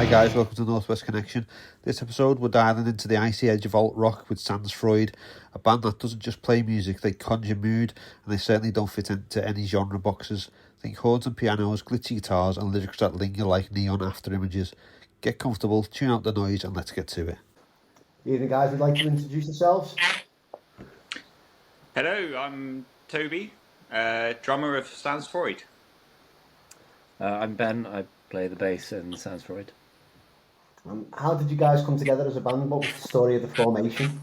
Hi guys, welcome to Northwest Connection. This episode we're diving into the icy edge of alt rock with Sans Froid, a band that doesn't just play music, they conjure mood, and they certainly don't fit into any genre boxes. Think chords and pianos, glitchy guitars, and lyrics that linger like neon after images. Get comfortable, tune out the noise, and let's get to it. Evening guys, would like to introduce yourselves? Hello, I'm Toby, drummer of Sans Froid. I'm Ben, I play the bass in Sans Froid. How did you guys come together as a band? What was the story of the formation?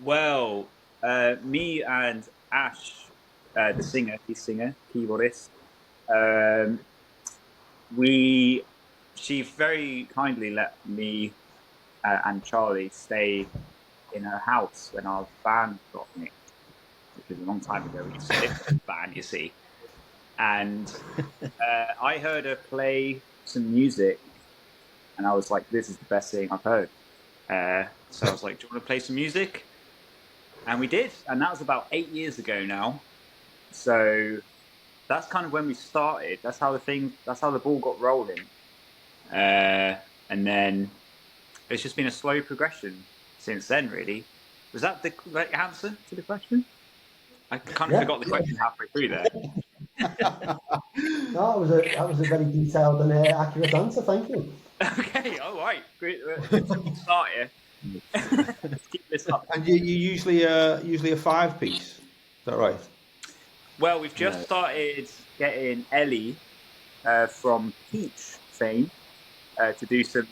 Well, me and Ash, the singer, keyboardist, she very kindly let me and Charlie stay in her house when our van got nicked, which was a long time ago. We used to live in the van, you see. And I heard her play some music, and I was like, this is the best thing I've heard. So I was like, do you want to play some music? And we did, and that was about 8 years ago now. So that's kind of when we started. That's how the ball got rolling. And then it's just been a slow progression since then, really. Was that the right answer to the question? I kind of forgot the question halfway through there. No, that was a very detailed and accurate answer. Thank you. Okay, all right, great. Let's start here. Let's keep this up. And you usually a 5-piece, is that right? Well, we've just started getting Ellie from Peach fame to do some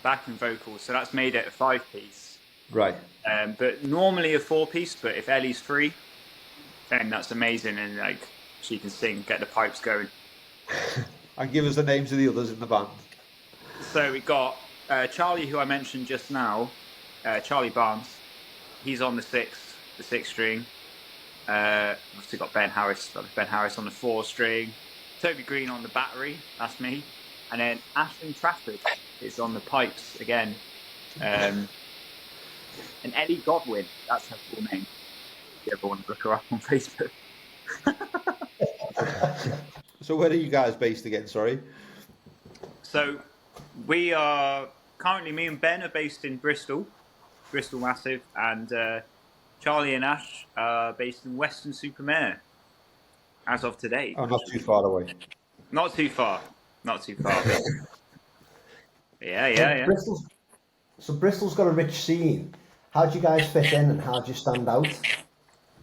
backing vocals, so that's made it a 5-piece. Right. But normally a 4-piece, but if Ellie's free, then that's amazing, and like she can sing, get the pipes going. And give us the names of the others in the band. So we got Charlie, who I mentioned just now, Charlie Barnes. He's on the sixth string. Obviously got Ben Harris on the 4-string. Toby Green on the battery, that's me. And then Ashton Trafford is on the pipes again. And Ellie Godwin, that's her full name. If you ever want to look her up on Facebook. So where are you guys based again, sorry? So we are currently, me and Ben are based in Bristol Massive, and Charlie and Ash are based in Weston-super-Mare as of today. Oh, not too far away. Not too far. Yeah. Bristol's got a rich scene. How do you guys fit in and how do you stand out?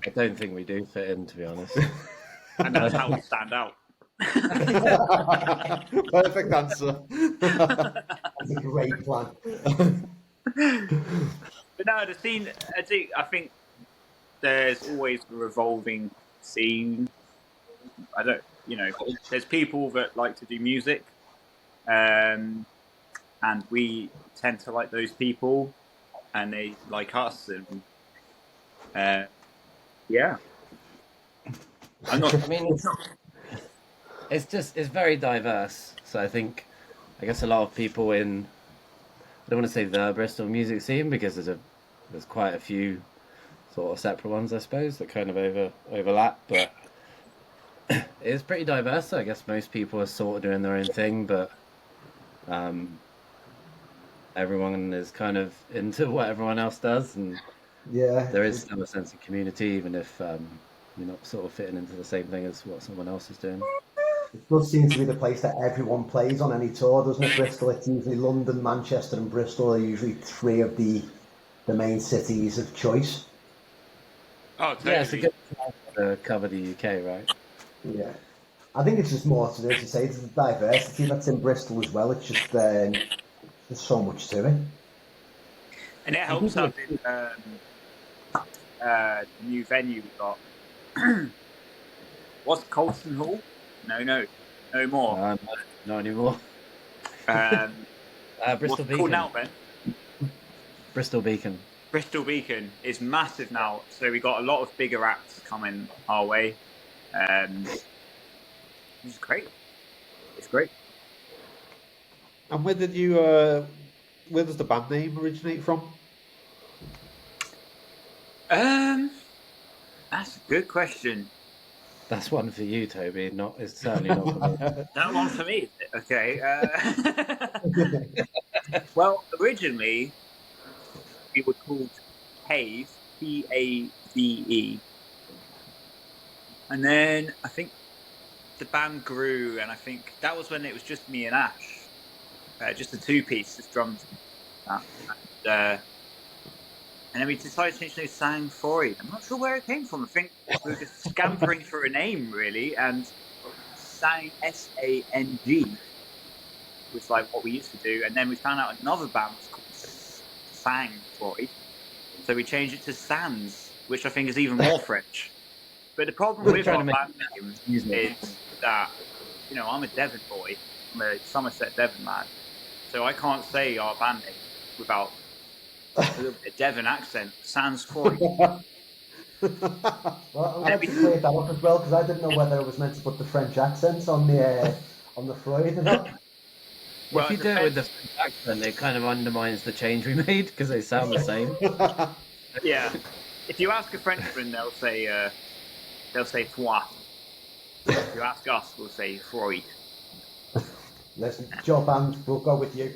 I don't think we do fit in, to be honest. And that's how we stand out. Perfect answer. That's a great plan. But no, the scene, I think there's always a revolving scene. There's people that like to do music, and we tend to like those people, and they like us, and yeah. It's very diverse. So I guess a lot of people in, I don't want to say the Bristol music scene, because there's quite a few sort of separate ones, I suppose, that kind of overlap, but it's pretty diverse. So I guess most people are sort of doing their own thing, but everyone is kind of into what everyone else does, and there is still a sense of community, even if you're not sort of fitting into the same thing as what someone else is doing. It does seem to be the place that everyone plays on any tour, doesn't it? Bristol, it's usually London, Manchester and Bristol are usually 3 of the main cities of choice. Oh, totally. Yeah, it's a good time to cover the UK, right? Yeah. I think it's just more to say it's the diversity that's in Bristol as well. It's just there's so much to it. And it helps having the new venue we got. What's Colston Hall? No more. Not anymore. Bristol Beacon. Called now, Ben? Bristol Beacon. Bristol Beacon is massive now, so we got a lot of bigger acts coming our way. It's great. And where does the band name originate from? That's a good question. That's one for you, Toby. It's certainly not for me. That one for me. Okay. Well, originally we were called Pave, Pave, and then I think the band grew, and I think that was when it was just me and Ash, just a two-piece, just drums. And then we decided to change the name to Sans Froid. I'm not sure where it came from. I think we were just scampering for a name, really, and Sang, S-A-N-G, was like what we used to do. And then we found out another band was called Sang Froid. So we changed it to Sans, which I think is even more French. But the problem with our band name is that, I'm a Devon boy. I'm a Somerset Devon man. So I can't say our band name without a little bit of Devon accent. Sans Froid. Well, I'm glad you cleared that up as well, because I didn't know whether I was meant to put the French accents on the Freud or not. Well, if you do it with the French accent, it kind of undermines the change we made because they sound the same. Yeah. If you ask a Frenchman, they'll say Froid. If you ask us, we'll say Freud. Listen, your band, we'll go with you.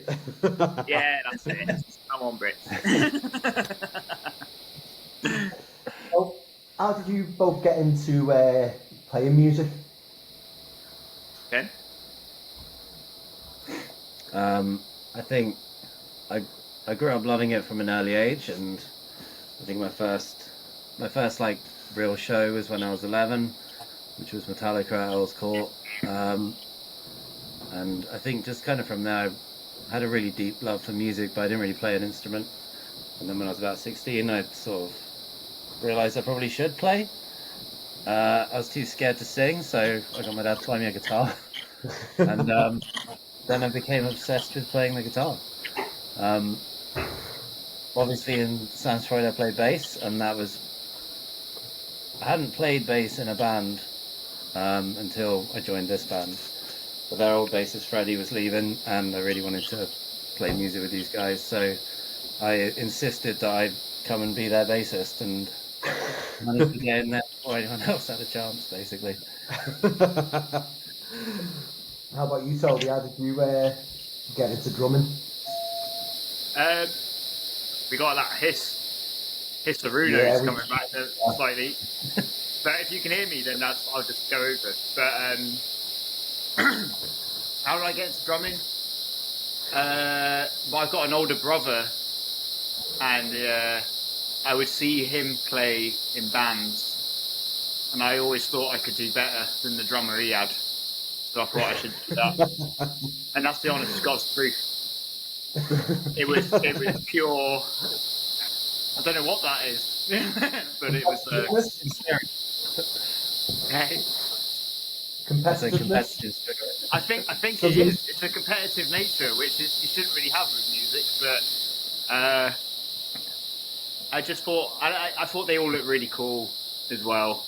Yeah, that's it. Come on, Brits. So, how did you both get into playing music? Okay. I think I grew up loving it from an early age, and I think my first like real show was when I was 11, which was Metallica at Earl's Court. And I think just kind of from there, I had a really deep love for music, but I didn't really play an instrument. And then when I was about 16, I sort of realised I probably should play. I was too scared to sing, so I got my dad to buy me a guitar. And then I became obsessed with playing the guitar. Obviously in Sans Froid I played bass, and I hadn't played bass in a band until I joined this band. But their old bassist Freddie was leaving, and I really wanted to play music with these guys, so I insisted that I'd come and be their bassist, and managed to get in there before anyone else had a chance, basically. How about you, Toby? How did you get into drumming? We got that hiss-a-roo coming back slightly. But if you can hear me, then I'll just go over. But how did I get into drumming? Well, I've got an older brother, and I would see him play in bands, and I always thought I could do better than the drummer he had. So I thought I should do that. And that's the honest to God's truth. It was pure. I don't know what that is, but it was. Competitiveness. I think it is. It's a competitive nature, which is you shouldn't really have with music. But I just thought I thought they all looked really cool as well,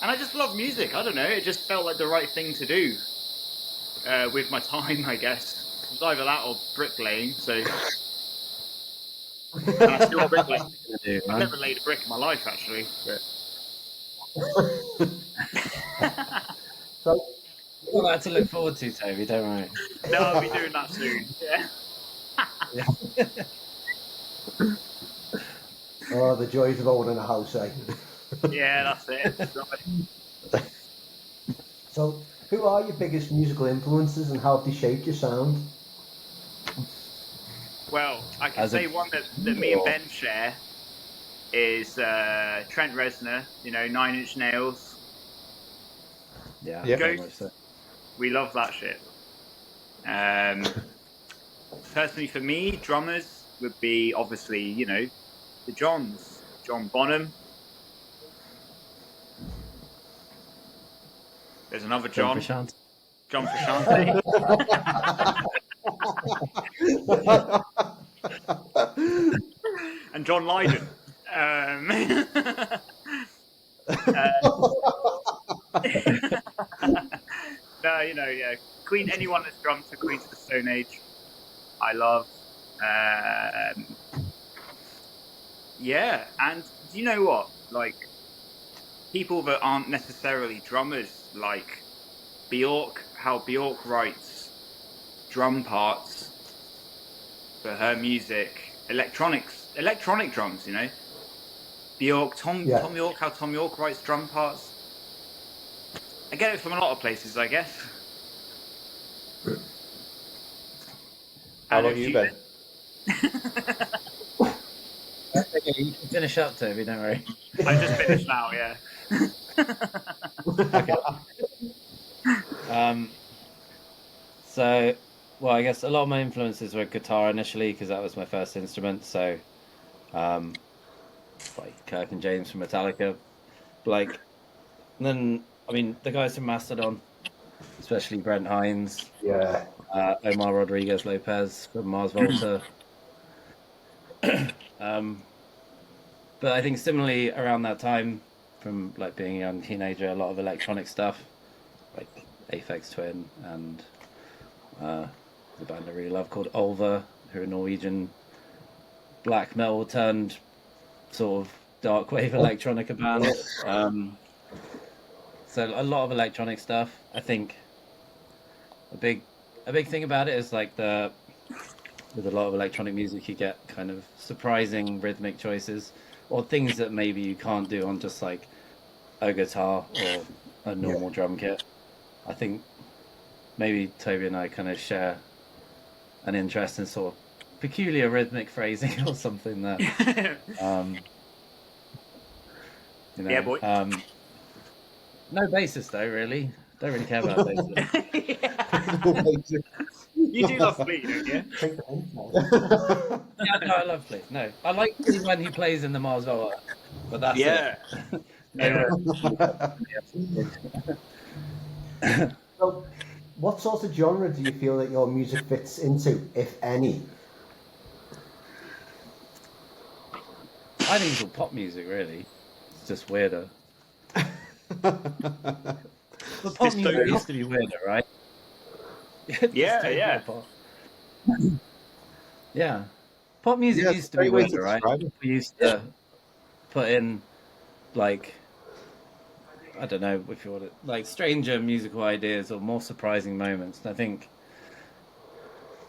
and I just love music. I don't know. It just felt like the right thing to do with my time, I guess. It was either that or bricklaying. So. And I still bricklay. I've never laid a brick in my life, actually. But... So, all that to look forward to, Toby. Don't worry. No, I'll be doing that soon. Yeah. Oh, the joys of owning a house, eh? Yeah, that's it. So, who are your biggest musical influences, and how have they shaped your sound? Well, I can say one that me and Ben share is Trent Reznor, 9 Inch Nails. Yeah, Ghost. So. We love that shit. Personally, for me, drummers would be obviously, the Johns. John Bonham. There's another John. John Frusciante. And John Lydon. No, yeah. Queen. Anyone that's drummed for Queens of the Stone Age, I love. Yeah, and do you know what? Like, people that aren't necessarily drummers, like Bjork, how Bjork writes drum parts for her music, electronic drums, you know. Bjork, Tom York, how Tom York writes drum parts. I get it from a lot of places, I guess. How about you, Ben? Okay, you can finish up, Toby, don't worry. I just finished now, yeah. Okay. So, well, I guess a lot of my influences were guitar initially because that was my first instrument. So, like Kirk and James from Metallica, like, and then I mean the guys from Mastodon, especially Brent Hines, Omar Rodriguez Lopez from Mars Volta. But I think similarly around that time, from like being a young teenager, a lot of electronic stuff, like Aphex Twin and the band I really love called Ulva, who are Norwegian black metal turned sort of dark wave electronica band. So a lot of electronic stuff. I think a big thing about it is like with a lot of electronic music you get kind of surprising rhythmic choices or things that maybe you can't do on just like a guitar or a normal drum kit. I think maybe Toby and I kind of share an interest in sort of peculiar rhythmic phrasing or something that you know, yeah, boy. No bassist though, really. Don't really care about bassist. You do love Flea, don't you? Yeah, no, I love Flea. No, I like Flea when he plays in the Mars Volta, but that's it. So, what sort of genre do you feel that your music fits into, if any? I think it's all pop music, really. It's just weirder. But pop music used to be weirder, right? Yeah. Pop. Yeah. Pop music used to be weirder, right? We used to put in, like, I don't know if you want it, like stranger musical ideas or more surprising moments. And I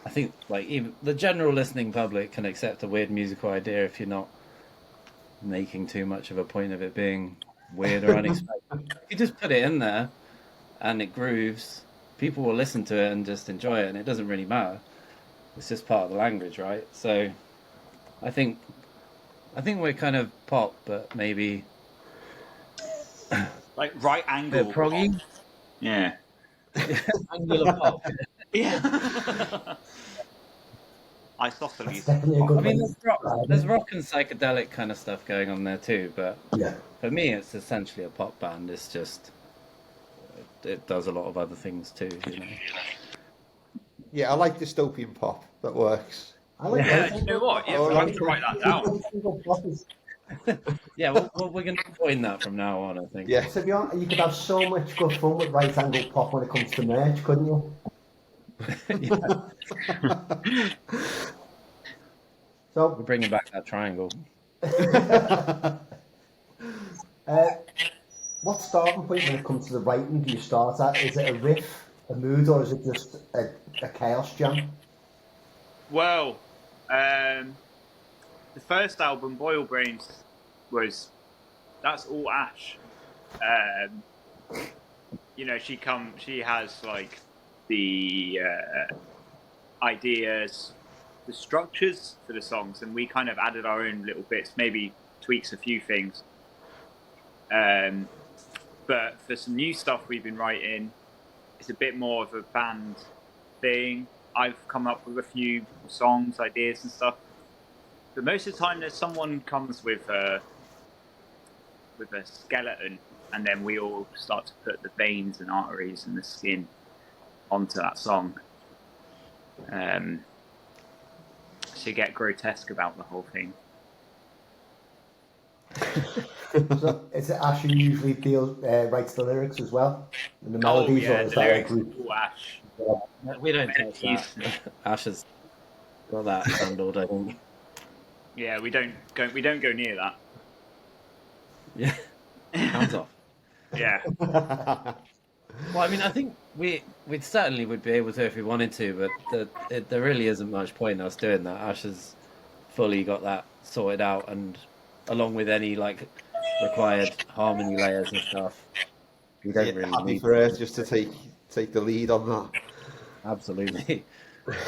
think like even the general listening public can accept a weird musical idea if you're not making too much of a point of it being weird or unexpected. If you just put it in there and it grooves, people will listen to it and just enjoy it, and it doesn't really matter. It's just part of the language, right? So I think we're kind of pop, but maybe like right angle proggy. Pop. Yeah. Angular pop. Yeah. Isosceles. I mean, there's rock and psychedelic kind of stuff going on there too, but for me, it's essentially a pop band. It's just it does a lot of other things too, you know. Yeah, I like dystopian pop. That works. I like you know what? Yeah, I can write that down. Yeah, well, we're going to coin that from now on, I think. Yeah. To be honest, you could have so much good fun with right angle pop when it comes to merch, couldn't you? So we're bringing back that triangle. What starting point when it comes to the writing do you start at? Is it a riff, a mood, or is it just a chaos jam? Well, the first album, Boil Brains, that's all Ash. You know, she has like the ideas, the structures for the songs, and we kind of added our own little bits, maybe tweaks a few things. But for some new stuff we've been writing, it's a bit more of a band thing. I've come up with a few songs, ideas and stuff. But most of the time there's someone comes with a skeleton, and then we all start to put the veins and arteries and the skin onto that song. To get grotesque about the whole thing. So is it Ash who usually writes the lyrics as well? And the melodies, yeah, or is the that lyrics a group? all Ash. We don't touch that. Ash has got that handled, I think. Yeah, we don't go near that. Yeah. Hands off. Yeah. Well, I mean, I think we certainly would be able to if we wanted to, but there really isn't much point in us doing that. Ash has fully got that sorted out, and along with any like required harmony layers and stuff, we don't really Happy need for her just to take the lead on that. absolutely. There's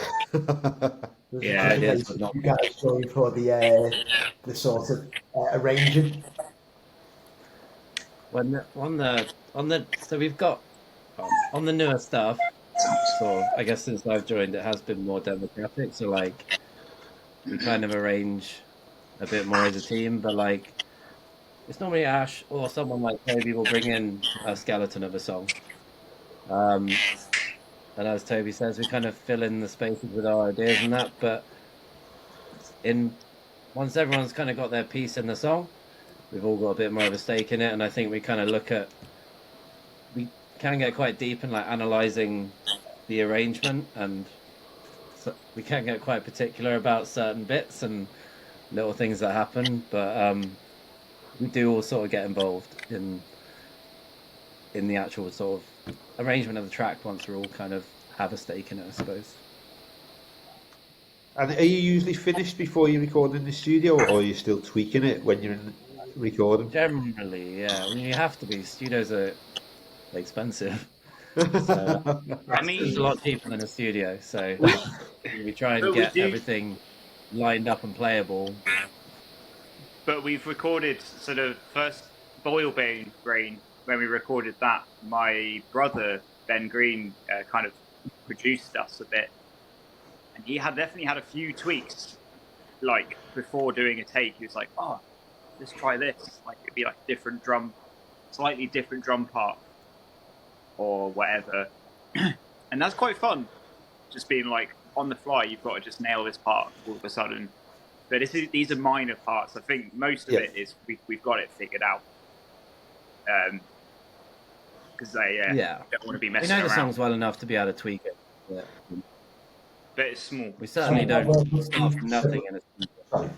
a Yeah, few it is, places but not you guys going for the sort of arranging. So we've got on the newer stuff. So I guess since I've joined, it has been more democratic. So like we kind of arrange a bit more as a team, but like it's normally Ash or someone like Toby will bring in a skeleton of a song. And as Toby says, we kind of fill in the spaces with our ideas and that. But in once everyone's kind of got their piece in the song, we've all got a bit more of a stake in it. And I think we kind of we can get quite deep in like analyzing the arrangement, and so we can get quite particular about certain bits and little things that happen. But we do all sort of get involved in the actual sort of arrangement of the track once we're all kind of have a stake in it, I suppose. And are you usually finished before you record in the studio, or are you still tweaking it when you're in recording? Generally, yeah. I mean, you have to be. Studios are expensive. So I mean, it's a lot cheaper than a studio. So we try and But we get do- everything lined up and playable. but we've recorded sort of first Boil Brain when we recorded that. My brother Ben Green kind of produced us a bit, and he definitely had a few tweaks. Like before doing a take, he was like, "Oh, let's try this." Like it'd be like a different slightly different drum part, or whatever, and that's quite fun. Just being like on the fly, you've got to just nail this part all of a sudden. But these are minor parts. I think most of it is we've got it figured out. Because they don't want to be We messing know the around. songs well enough to be able to tweak it. Yeah. But it's small. We certainly don't start from nothing in Sorry.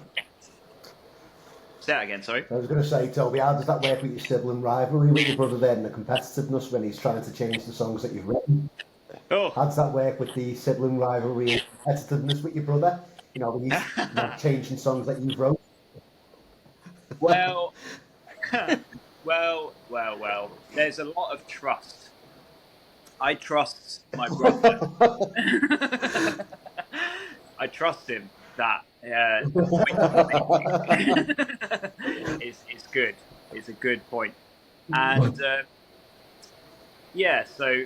Say that again, sorry. I was going to say, Toby, how does that work with your sibling rivalry with your brother then, the competitiveness when he's trying to change the songs that you've written? Oh, How does that work with the sibling rivalry and competitiveness with your brother? You know, when he's changing songs that you've wrote. well, well. There's a lot of trust. I trust my brother. I trust him that is good. It's a good point. And yeah, so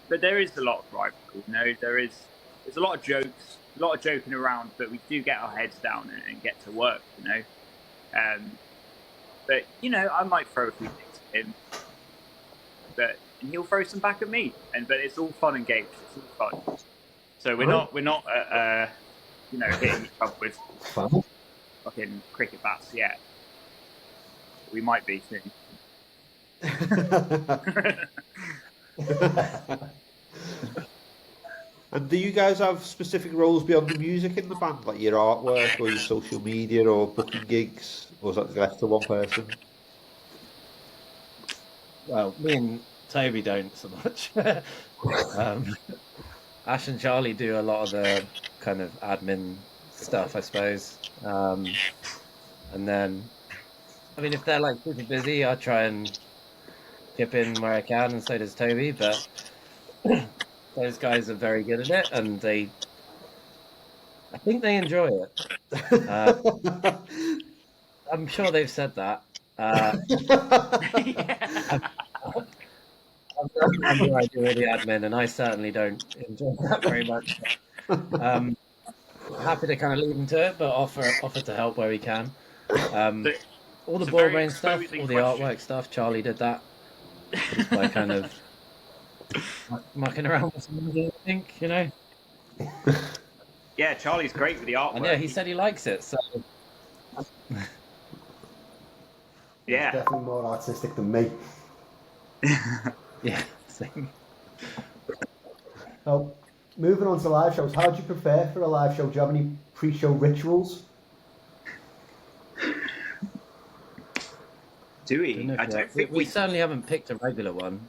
but there is a lot of rivalry. You know, there's a lot of jokes, a lot of joking around, but we do get our heads down and get to work. You know, but you know, I might throw a few things at him, and he'll throw some back at me. But it's all fun and games. It's all fun. So we're not you know, hitting each other with fucking cricket bats yet. We might be soon. And do you guys have specific roles beyond the music in the band, like your artwork or your social media or booking gigs, or is that left to one person? Well, me and Toby don't so much. Ash and Charlie do a lot of the kind of admin stuff, I suppose. And then, I mean, if they're like super busy, I try and chip in where I can, and so does Toby. But those guys are very good at it, and I think they enjoy it. I'm sure they've said that. I'm I do all the admin, and I certainly don't enjoy that very much. Happy to kind of leave them to it, but offer to help where we can. All the ball brain stuff, all the artwork stuff, Charlie did that. Just by kind of mucking around with some, I think, you know. Yeah, Charlie's great with the artwork. And yeah, he said he likes it, so yeah, He's definitely more artistic than me. yeah, same. So, moving on to live shows, how do you prepare for a live show? Do you have any pre-show rituals? Do Don't we? know if I don't think we certainly haven't picked a regular one.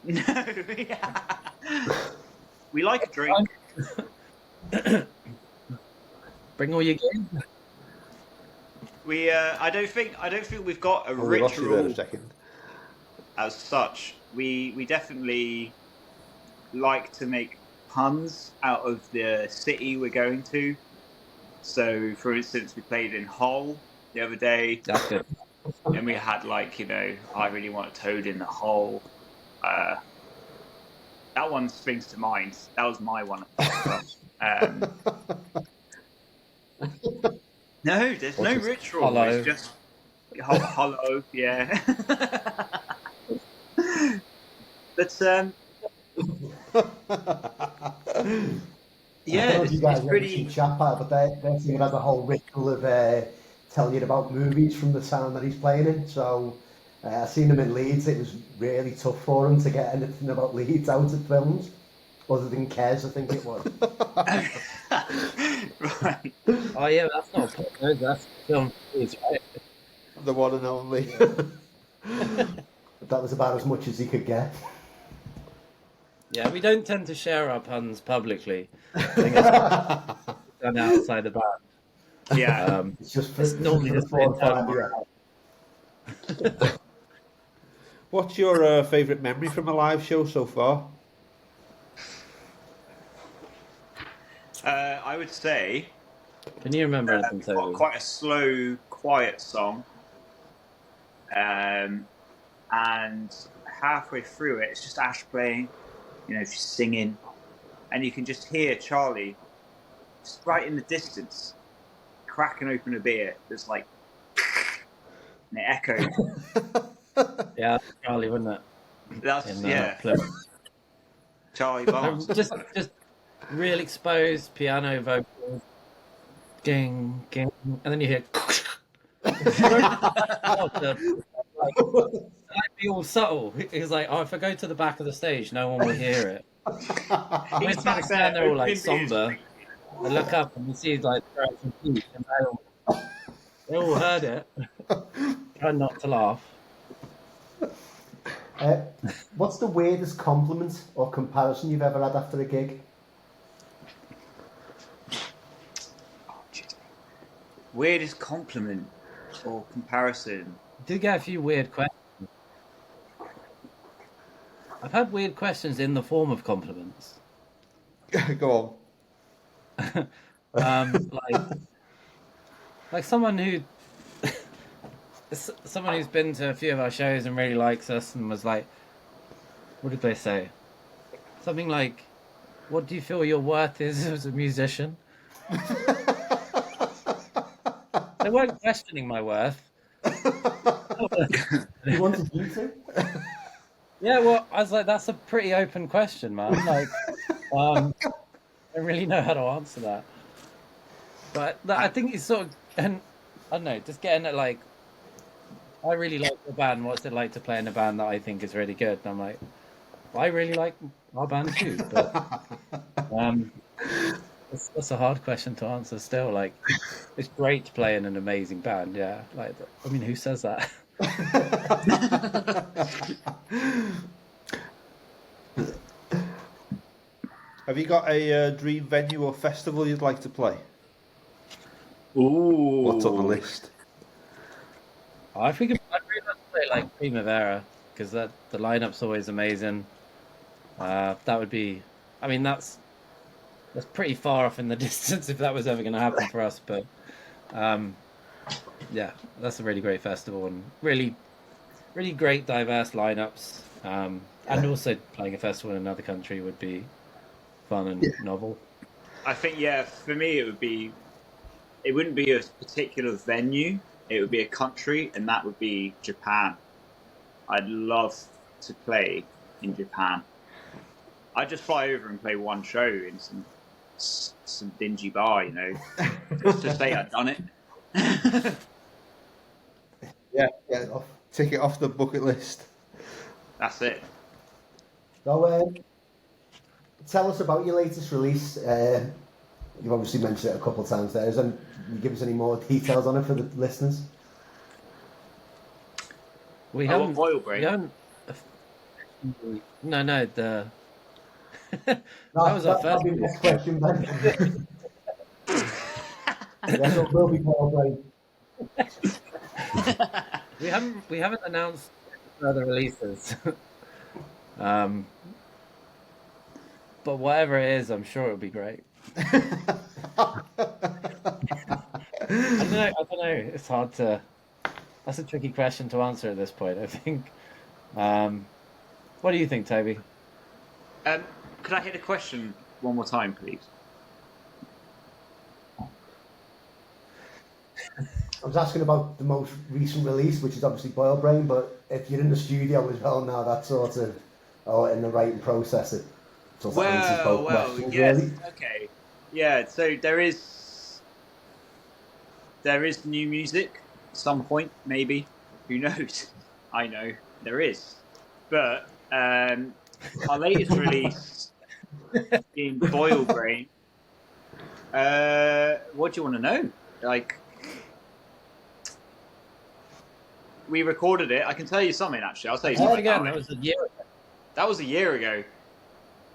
No, yeah. We like a drink. Bring all your games. I don't think we've got a We lost you there a ritual second. as such. We definitely like to make puns out of the city we're going to. So, for instance, we played in Hull the other day, That's good. and we had like, I really want a toad in the hole. That one springs to mind. That was my one. No, there's no ritual. Hollow. It's just hollow. Yeah. But I don't know if you guys it's ever pretty. see Chapa, but they seem to have a whole ritual of telling you about movies from the town that he's playing in. So I seen him in Leeds. It was really tough for him to get anything about Leeds out of films, other than Kes, I think it was. Right. Oh yeah, that's not a podcast. That's film. It's right. The one and only. But that was about as much as he could get. Yeah, we don't tend to share our puns publicly. I think it's done outside the band. Yeah. It's just It's normally just for internal. What's your favourite memory from a live show so far? I would say Can you remember anything, Toby? quite a slow, quiet song. And halfway through it, it's just Ash playing, she's singing, and you can just hear Charlie just right in the distance cracking open a beer that's like, and it echoes. Yeah, that's Charlie, wasn't it? That's In, Plymouth. Charlie Barnes. just real exposed piano vocals, ging ging, and then you hear. I'd be all subtle. He's like, if I go to the back of the stage, no one will hear it. We're back stand there all like opening beers. somber. I look up and you see like some teeth, and they all heard it. Try not to laugh. What's the weirdest compliment or comparison you've ever had after a gig? Weirdest compliment or comparison? Do get a few weird questions. I've had weird questions in the form of compliments. Go on. Like someone who's been to a few of our shows and really likes us and was like, what did they say? Something like, what do you feel your worth is as a musician? They weren't questioning my worth. He wanted you to? Yeah, well, I was like, that's a pretty open question, man. Like, I don't really know how to answer that. But I think it's sort of, and I don't know, just getting it like, I really like the band. What's it like to play in a band that I think is really good? And I'm like, well, I really like our band too. But that's a hard question to answer still. Like, it's great to play in an amazing band. Yeah. Like, I mean, who says that? Have you got a dream venue or festival you'd like to play? Ooh. What's on the list? I think I'd really like to play like Primavera because the lineup's always amazing. That would be, I mean, that's pretty far off in the distance if that was ever going to happen for us. But yeah, that's a really great festival and really, really great diverse lineups. And also playing a festival in another country would be fun and novel. I think, for me, it wouldn't be a particular venue. It would be a country, and that would be Japan. I'd love to play in Japan. I'd just fly over and play one show in some dingy bar, just to say I'd done it. Yeah. Tick it off the bucket list. That's it. So, tell us about your latest release. You've obviously mentioned it a couple of times there. Can you give us any more details on it for the listeners? We Oh, haven't. Boil We Brain. haven't. No, the. That was our That'll first. be the next question, Ben. Yes, it will be Boil Brain. We haven't announced further releases. But whatever it is, I'm sure it'll be great. I don't know. It's hard to. That's a tricky question to answer at this point, I think. What do you think, Toby? Could I hear the question one more time, please? I was asking about the most recent release, which is obviously Boil Brain, but if you're in the studio as well now, that's sort of, or in the writing process, it sort of answers both questions, yes, really. okay, yeah. So there is new music at some point, maybe. Who knows? I know there is, but our latest release in Boil Brain. What do you want to know? Like, we recorded it. I can tell you something. Actually, I'll tell you something. Again, that was a year ago. That was a year ago.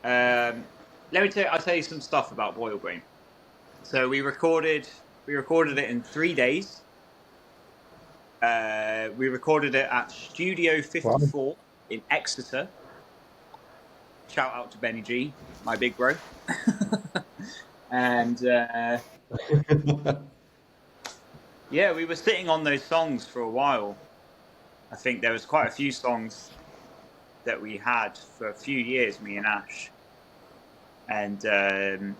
Let me tell you. I'll tell you some stuff about Boil Brain. So we recorded it in 3 days. We recorded it at Studio 54 in Exeter. Shout out to Benny G, my big bro. And yeah, we were sitting on those songs for a while. I think there was quite a few songs that we had for a few years, me and Ash. And it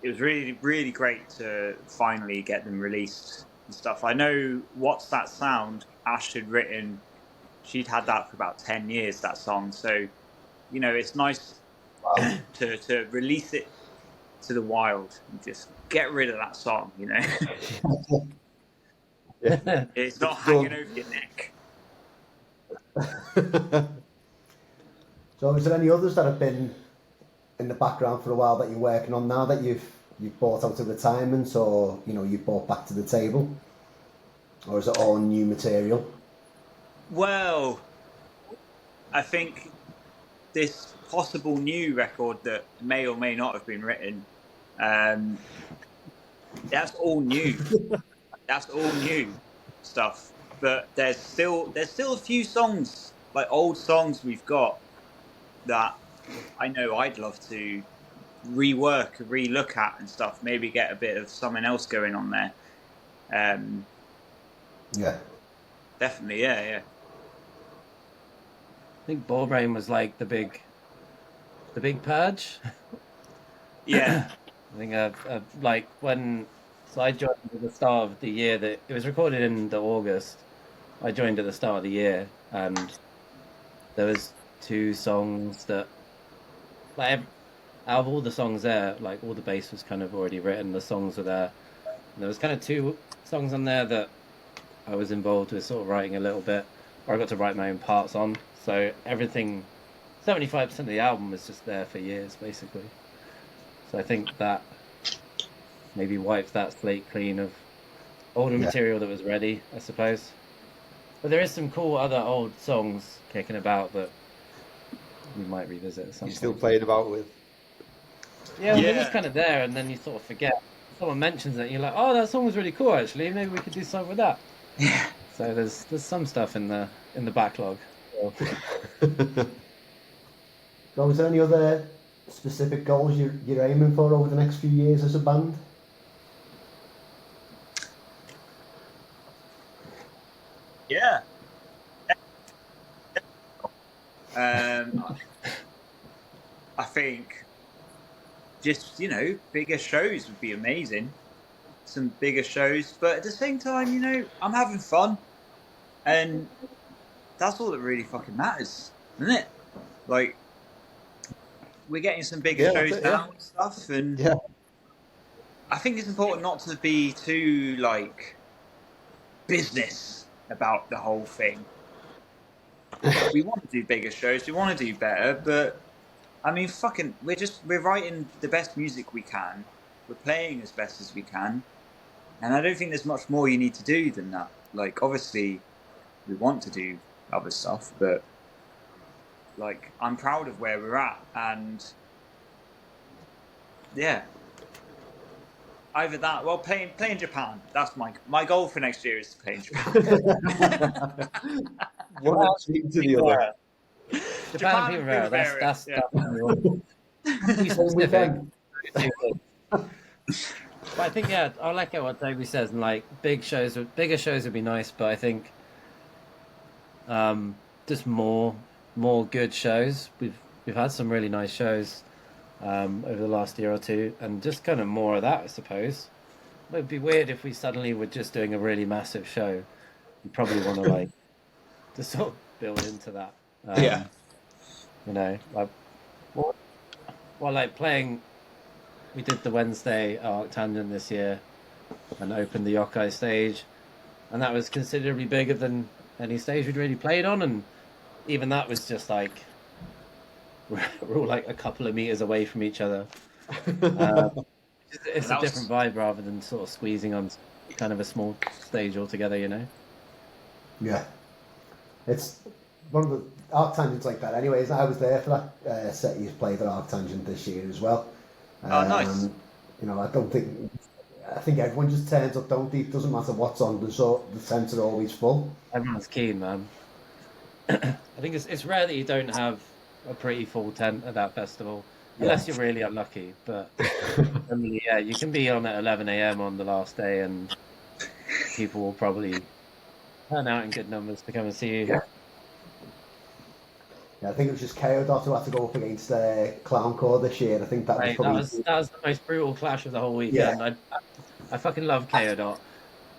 was really, really great to finally get them released and stuff. I know What's That Sound, Ash had written, she'd had that for about 10 years, that song. So, you know, it's nice to release it to the wild and just get rid of that song, you know? It's not hanging over your neck. So is there any others that have been in the background for a while that you're working on now that you've brought out of retirement, or you've brought back to the table, or is it all new material? Well, I think this possible new record that may or may not have been written, that's all new. That's all new stuff. But there's still a few songs, like old songs we've got, that I know I'd love to rework, relook at and stuff. Maybe get a bit of something else going on there. Yeah. Definitely, yeah. I think Boil Brain was like the big purge. Yeah. I think like when I joined at the start of the year, that it was recorded in the August. I joined at the start of the year, and there was 2 songs that, like, out of all the songs there, like all the bass was kind of already written. The songs were there. And there was kind of 2 songs on there that I was involved with, sort of writing a little bit, or I got to write my own parts on. So everything, 75% of the album was just there for years, basically. So I think that maybe wiped that slate clean of older material that was ready, I suppose. But there is some cool other old songs kicking about that we might revisit at some point. You're still playing about with. Yeah, they're just kind of there, and then you sort of forget. Someone mentions it, and you're like, "Oh, that song was really cool. Actually, maybe we could do something with that." Yeah. So there's some stuff in the backlog. So is there any other specific goals you're aiming for over the next few years as a band? Yeah. I think just, bigger shows would be amazing. Some bigger shows, but at the same time, I'm having fun, and that's all that really fucking matters, isn't it? Like, we're getting some bigger shows now and stuff, and I think it's important not to be too, business about the whole thing. We want to do bigger shows, we want to do better, but I mean, we're writing the best music we can, we're playing as best as we can, and I don't think there's much more you need to do than that. Like, obviously, we want to do other stuff, but like I'm proud of where we're at, and yeah, either that, well, playing Japan. That's my goal for next year is to play in Japan. One extreme to the other. Japan and Primavera, that's yeah. Be Same specific. weekend. But I think, yeah, I like what Toby says, and like bigger shows would be nice, but I think just more good shows. We've had some really nice shows over the last year or two, and just kind of more of that, I suppose. It would be weird if we suddenly were just doing a really massive show. You probably want to like just sort of build into that. Yeah. You know, like like playing. We did the Wednesday Arctangent this year and opened the Yokai stage, and that was considerably bigger than any stage we'd really played on, and even that was just like we're all like a couple of meters away from each other. It's a different vibe rather than sort of squeezing on kind of a small stage altogether, you know? Yeah. It's one of the Arctangents like that anyways. I was there for that set you played at Arctangent this year as well. Oh, nice. You know, I think everyone just turns up, don't they? It doesn't matter what's on, the tents are always full. Everyone's keen, man. I think it's rare that you don't have a pretty full tent at that festival, unless you're really unlucky. But I mean, yeah, you can be on at 11 a.m. on the last day, and people will probably turn out in good numbers to come and see you. Yeah, I think it was just Chaodot who had to go up against Clowncore this year. I think that was probably... that was the most brutal clash of the whole weekend. Yeah. I fucking love Chaodot,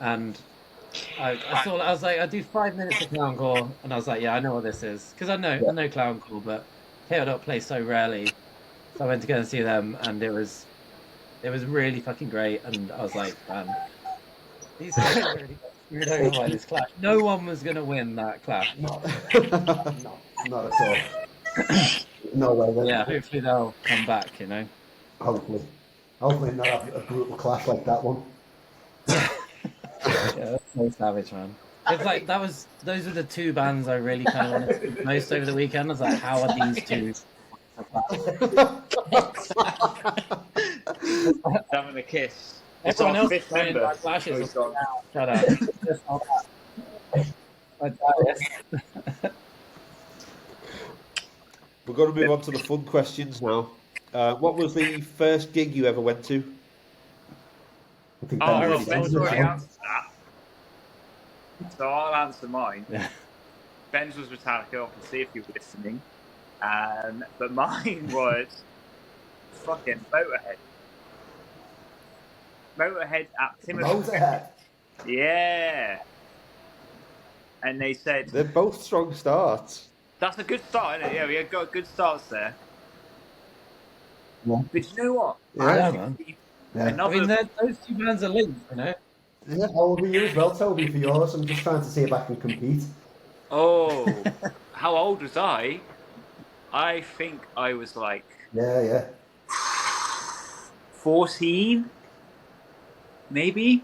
and I was like, I do 5 minutes of Clowncore, and I was like, yeah, I know what this is, because I know Clowncore, but Chaodot plays so rarely, so I went to go and see them, and it was really fucking great, and I was like, man, these guys really got screwed over by this clash. No one was gonna win that clash. No, not at all. No way. Yeah, hopefully they'll come back, you know. Hopefully not have a brutal clash like that one. Yeah, that's so savage, man. It's like those are the two bands I really kind of wanted to see most over the weekend. I was like, how are these two? Having a kiss. Everyone else is playing like flashes. Shut up. We're going to move on to the fun questions now. What was the first gig you ever went to? Ben's already answered that. So I'll answer mine. Yeah. Ben's was Metallica, obviously, if you were listening. But mine was fucking Motorhead. Motorhead at Plymouth. Motorhead. Yeah. And they said... They're both strong starts. That's a good start, isn't it? Yeah, we had got good starts there. Yeah. But you know what? Yeah, man. Another... I mean, those two bands are linked, you know? Yeah, how old were you as well, Toby, for yours? I'm just trying to see if I can compete. Oh, how old was I? I think I was like... Yeah. 14? Maybe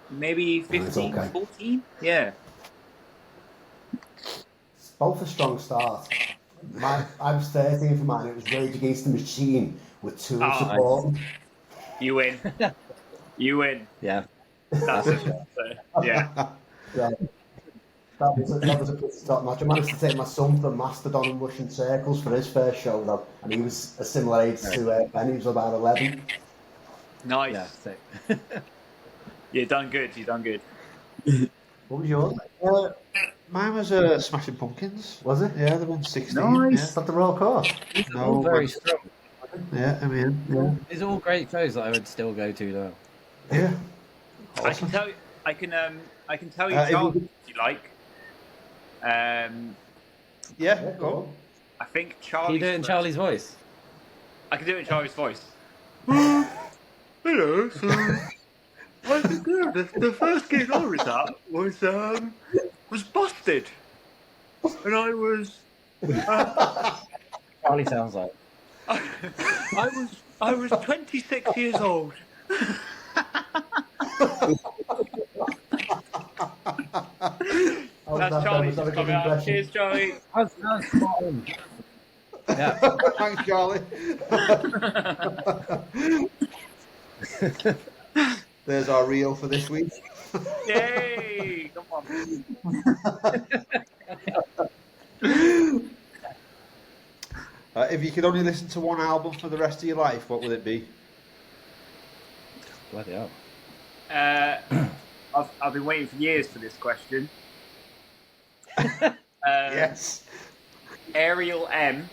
15, okay. 14? Yeah. Both a strong start. I was 13 for mine. It was Rage Against the Machine with Tool support. You win. You win. Yeah. That's it. Yeah. That was a pretty top match. I managed to take my son from Mastodon and Russian Circles for his first show though, and he was a similar age to Ben. He was about 11. Nice. Yeah, sick. You done good. What was yours? Mine was Smashing Pumpkins. Was it? Yeah, they won 16. Nice. Yeah. Is that the Royal Course? No, very strong. Yeah, I mean, yeah. These are all great shows that I would still go to though. Yeah. Awesome. I can tell you. I can tell you, Charlie, if you like. Yeah, go on. I think Charlie. Can you do it in Charlie's voice? I can do it in Charlie's voice. Hello. So, the first gig I was at was Busted, and I was. Charlie sounds like. I was 26 years old. How's That's that, Ben? Charlie Was that a just good coming out. impression? Cheers, Charlie. That's spot on. Yeah. Thanks, Charlie. There's our reel for this week. Yay! Come on. If you could only listen to one album for the rest of your life, what would it be? Bloody hell. I've been waiting for years for this question. Yes. Ariel M.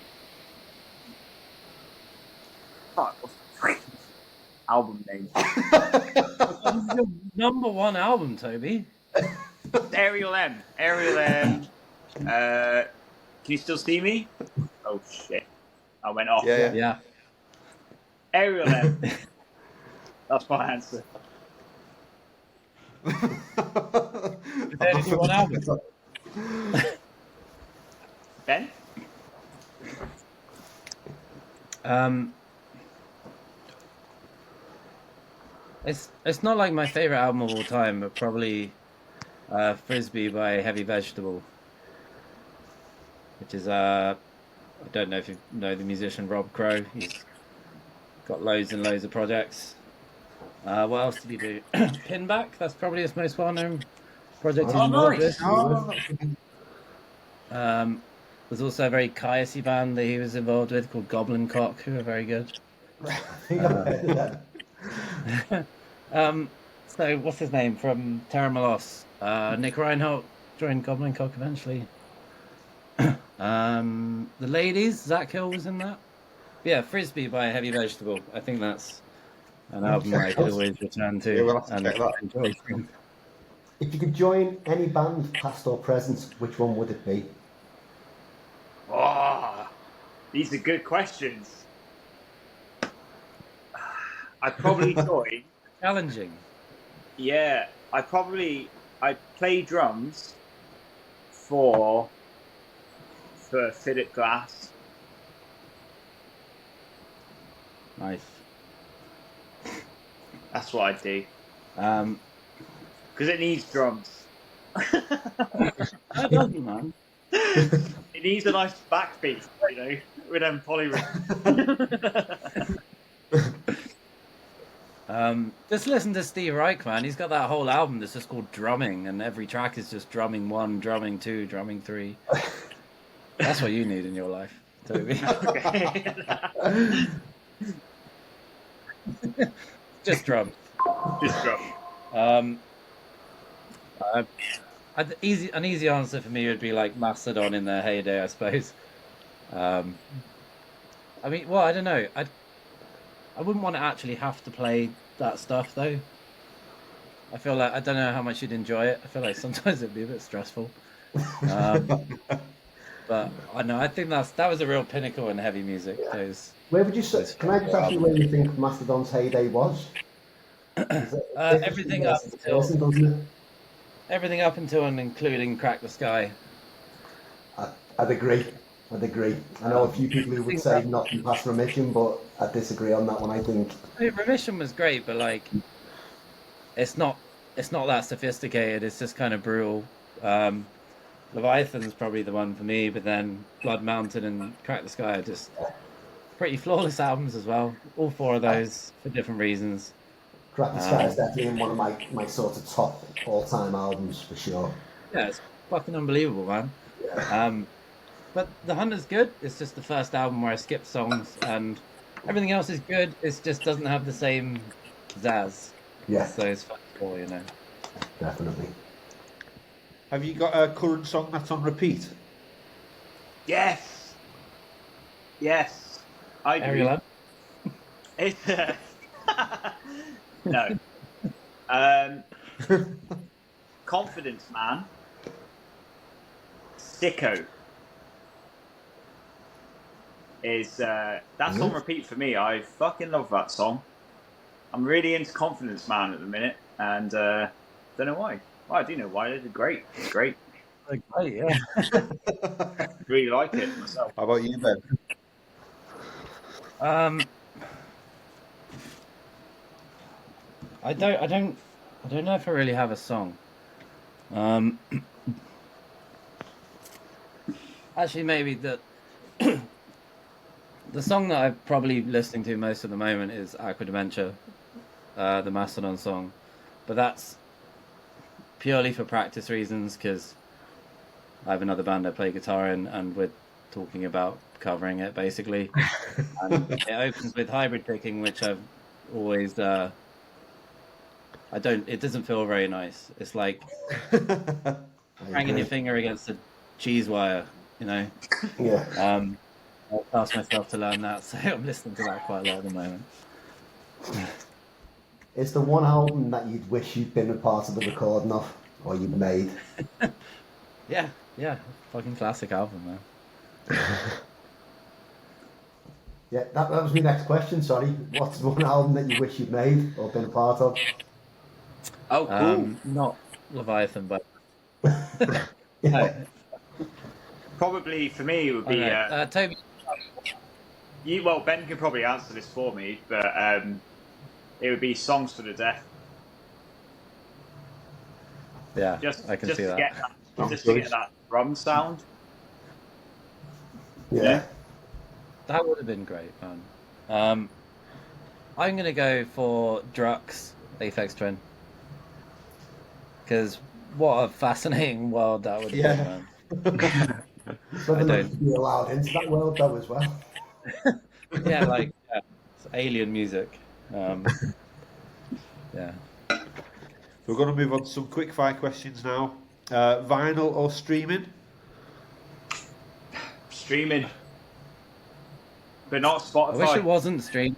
Fuck, what's the fucking album name? This is your number one album, Toby. Ariel M. Ariel M. Can you still see me? Oh shit. I went off. Yeah. Yeah. Ariel M. That's my answer. Is there only one album? Ben? It's not like my favorite album of all time, but probably Frisbee by Heavy Vegetable, which is I don't know if you know the musician Rob Crow. He's got loads and loads of projects. What else did he do? Pinback. That's probably his most well-known project. He's involved with. There's also a very Kayasi band that he was involved with called Goblin Cock, who are very good. So what's his name from Terra Malos? Nick Reinhardt joined Goblin Cock eventually. The Ladies, Zach Hill was in that. Yeah, Frisbee by Heavy Vegetable. I think that's an album I could always return to. Yeah, we'll have to and check that. enjoy. If you could join any band, past or present, which one would it be? Oh, these are good questions. I'd probably join. Challenging. Yeah, I'd play drums for Philip Glass. Nice. That's what I'd do. Because it needs drums. That doesn't, man. It needs a nice backbeat, you know, with them polyrhythms. Just listen to Steve Reich, man. He's got that whole album that's just called Drumming, and every track is just drumming 1, drumming 2, drumming 3. That's what you need in your life, Toby. Just drum. Just drum. An easy answer for me would be like Mastodon in their heyday, I suppose. I mean, well, I don't know. I wouldn't want to actually have to play that stuff though. I feel like I don't know how much you'd enjoy it. I feel like sometimes it'd be a bit stressful. But I know I think that was a real pinnacle in heavy music. Where would you say? Can I just ask you where you think Mastodon's heyday was? Everything up until and including Crack the Sky. I'd agree. I know a few people who would say nothing past Remission, but I disagree on that one. I think Remission was great, but like, it's not that sophisticated. It's just kind of brutal. Leviathan's probably the one for me, but then Blood Mountain and Crack the Sky are just pretty flawless albums as well. All 4 of those for different reasons. Crack the Sky is definitely in one of my sort of top all-time albums for sure. Yeah, it's fucking unbelievable, man. Yeah. But The Hunter's good. It's just the first album where I skip songs, and everything else is good. It just doesn't have the same pizzazz. Yeah. So it's fun for, you know. Definitely. Have you got a current song that's on repeat? Yes. I do. Ariel? It's no. Confidence Man. Sicko. Is that's on repeat for me. I fucking love that song. I'm really into Confidence Man at the minute, and don't know why. Well, I do know why. It's great. It's great. Great, yeah. Really like it myself. How about you, Ben? I don't know if I really have a song. Actually, maybe the song that I'm probably listening to most at the moment is Aqua Dementia, the Mastodon song, but that's purely for practice reasons because I have another band I play guitar in, and we're talking about covering it basically. And it opens with hybrid picking, which I've always it doesn't feel very nice. It's like banging your finger against a cheese wire, you know. Yeah. I'll ask myself to learn that, so I'm listening to that quite a lot at the moment. Is there one album that you'd wish you'd been a part of the recording of, or you'd made? Yeah, fucking classic album, man. Yeah, that was my next question, sorry. What's one album that you wish you'd made or been a part of? Oh, cool. Not Leviathan, but Yeah. Probably for me it would be Toby. well, Ben could probably answer this for me, but it would be Songs for the Deaf. Yeah, Just I can see to that. get just to get that drum sound. Yeah. That would have been great, man. I'm gonna go for Drux, Aphex Twin, because what a fascinating world that would have been, man. Whether or not to be allowed into that world though as well. Yeah, it's alien music. Yeah. We're going to move on to some quick fire questions now. Vinyl or streaming? Streaming, but not Spotify. I wish it wasn't streaming.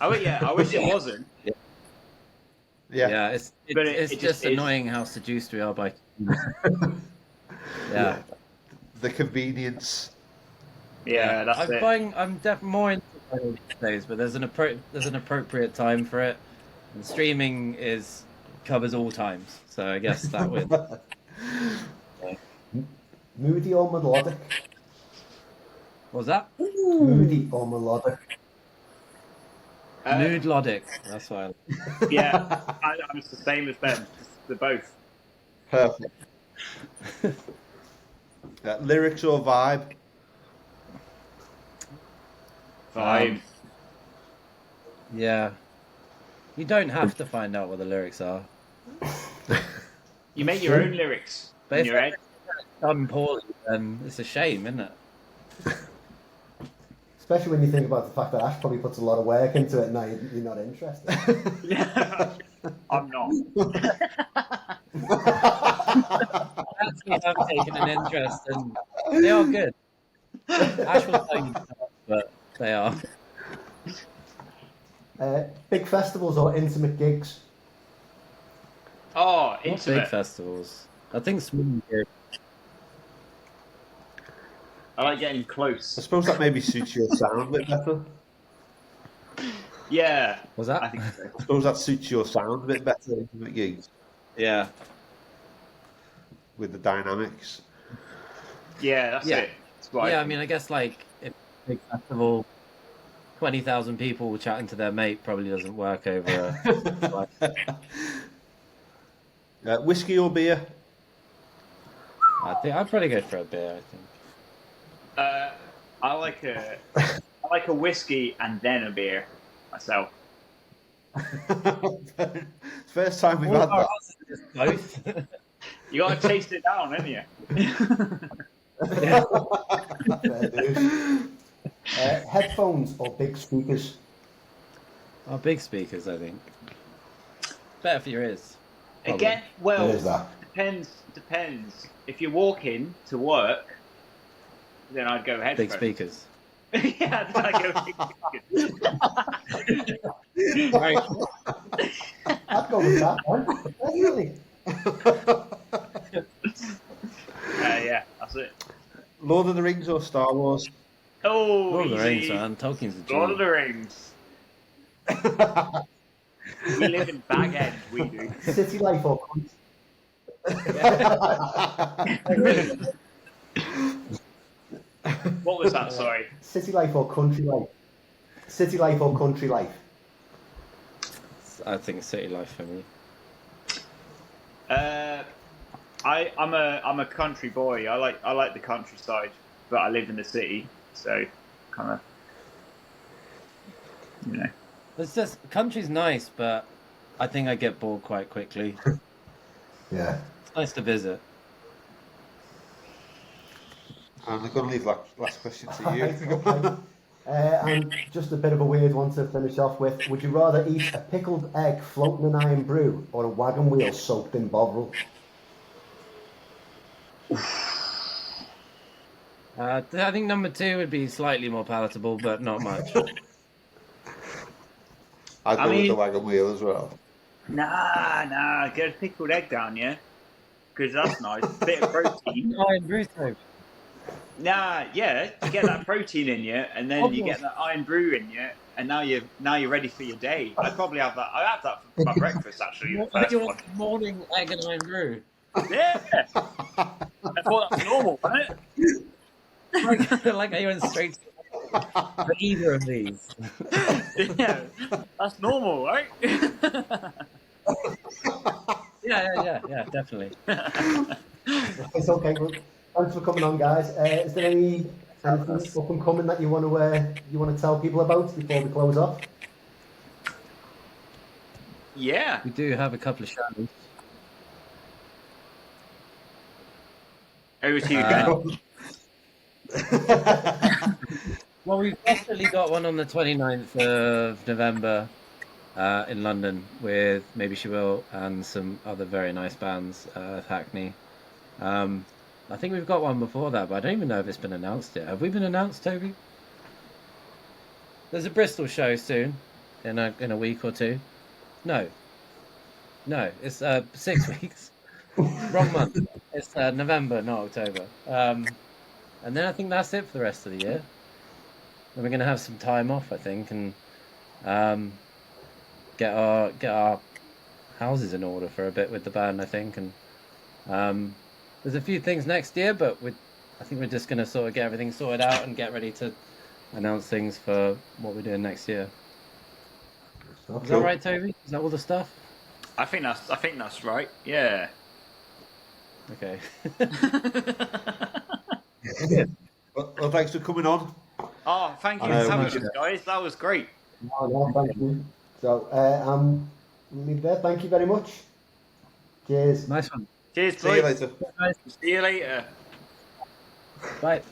I wish it wasn't. Yeah. It's it just is. annoying how seduced we are by. Yeah. The convenience. Yeah, that's it. I'm definitely more into vinyl these days, but there's an appropriate time for it, and streaming covers all times. So I guess that would. Moody or melodic? What was that? Moody or melodic? Nude Lodic. That's why. Yeah, I'm the same as Ben. They're both. Perfect. Lyrics or vibe? Vibe. Yeah. You don't have to find out what the lyrics are. You make your own lyrics But in if your head. done poorly, then it's a shame, isn't it? Especially when you think about the fact that Ash probably puts a lot of work into it and now you're not interested. I'm not. Actually, I've taken an interest, and they are good. Ash will tell you, but they are. Big festivals or intimate gigs? Oh, Not intimate. big festivals. I think small gigs. I like getting I close. suppose that maybe suits your sound a bit better. Yeah. Was that? I think so. I suppose that suits your sound a bit better intimate gigs Yeah. with the dynamics. Yeah, that's Yeah. it. That's what Yeah, I think. mean, I guess if a big festival, 20,000 people chatting to their mate probably doesn't work over a. Whiskey or beer? I think I'd probably go for a beer. I think. I like a whiskey and then a beer myself. First time we've had that. Both. You got to taste it down, haven't you? Fair dues. Headphones or big speakers? Oh, big speakers, I think. Better for your ears. Probably. Again, well, What is that? depends. If you're walking to work, then I'd go headphones. Big speakers. Yeah, then I'd go big speakers. Right. I'd go with that one. Definitely. Yeah, that's it. Lord of the Rings or Star Wars? Oh, Lord of the easy. Rings, man. Tolkien's a G. Lord of the Rings. We live in Baghead, we do. City life or country? What was that? Sorry. City life or country life? City life or country life? I think it's city life for me. I'm a country boy. I like the countryside, but I live in the city, so kind of, you know. It's just country's nice, but I think I get bored quite quickly. Yeah. It's nice to visit. And I'm going to leave last question to you. Right, okay. And just a bit of a weird one to finish off with. Would you rather eat a pickled egg floating in iron brew or a wagon wheel soaked in Bovril? I think number 2 would be slightly more palatable, but not much. I'd go with the wagon wheel as well. Nah, get a pickled egg down, yeah, because that's nice. Bit of protein. Iron brew soap. Nah, yeah, you get that protein in you, and then you get that iron brew in you, and now you're ready for your day. I'd probably have that. I have that for my breakfast actually. The first one. Morning egg and iron brew. Yeah, I thought that was normal, wasn't it? like I went straight for either of these. Yeah, that's normal, right? Yeah, definitely. It's okay. Well, thanks for coming on, guys. Is there anything up and coming that you want to tell people about before we close off? Yeah. We do have a couple of shows. Over to you, again. Well, we've definitely got one on the 29th of November in London with Maybe She Will and some other very nice bands, Hackney. I think we've got one before that, but I don't even know if it's been announced yet. Have we been announced, Toby? There's a Bristol show soon, in a week or two. No, it's 6 weeks. Wrong month. It's November, not October. And then I think that's it for the rest of the year. And we're going to have some time off, I think, and get our houses in order for a bit with the band, I think. And there's a few things next year, but I think we're just going to sort of get everything sorted out and get ready to announce things for what we're doing next year. Is that right, Toby? Is that all the stuff? I think that's right. Yeah. Okay. Well, thanks for coming on. Oh, thank you for having us, guys. That was great. No, thank you. So, we'll leave there. Thank you very much. Cheers. Nice one. Cheers, See you later. See you later. Bye.